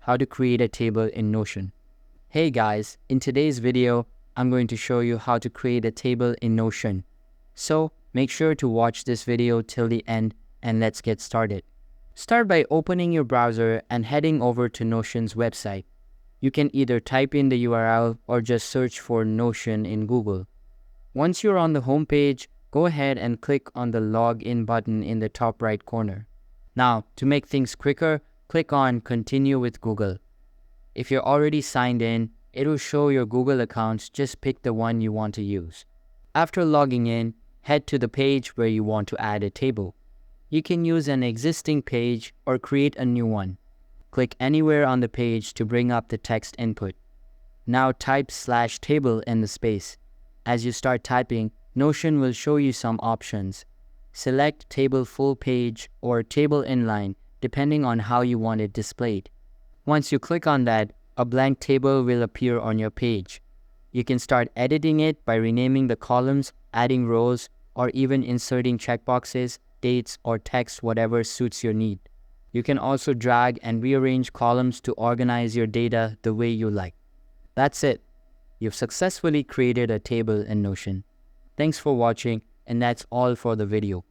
how to create a table in Notion. Hey guys, in today's video, I'm going to show you how to create a table in Notion. So make sure to watch this video till the end and let's get started. Start by opening your browser and heading over to Notion's website. You can either type in the URL or just search for Notion in Google. Once you're on the home page, go ahead and click on the Login button in the top right corner. Now, to make things quicker, click on Continue with Google. If you're already signed in, it will show your Google accounts. Just pick the one you want to use. After logging in, head to the page where you want to add a table. You can use an existing page or create a new one. Click anywhere on the page to bring up the text input. Now type /table in the space. As you start typing, Notion will show you some options. Select Table Full Page or Table Inline, depending on how you want it displayed. Once you click on that, a blank table will appear on your page. You can start editing it by renaming the columns, adding rows, or even inserting checkboxes, dates, or text, whatever suits your need. You can also drag and rearrange columns to organize your data the way you like. That's it. You've successfully created a table in Notion. Thanks for watching, and that's all for the video.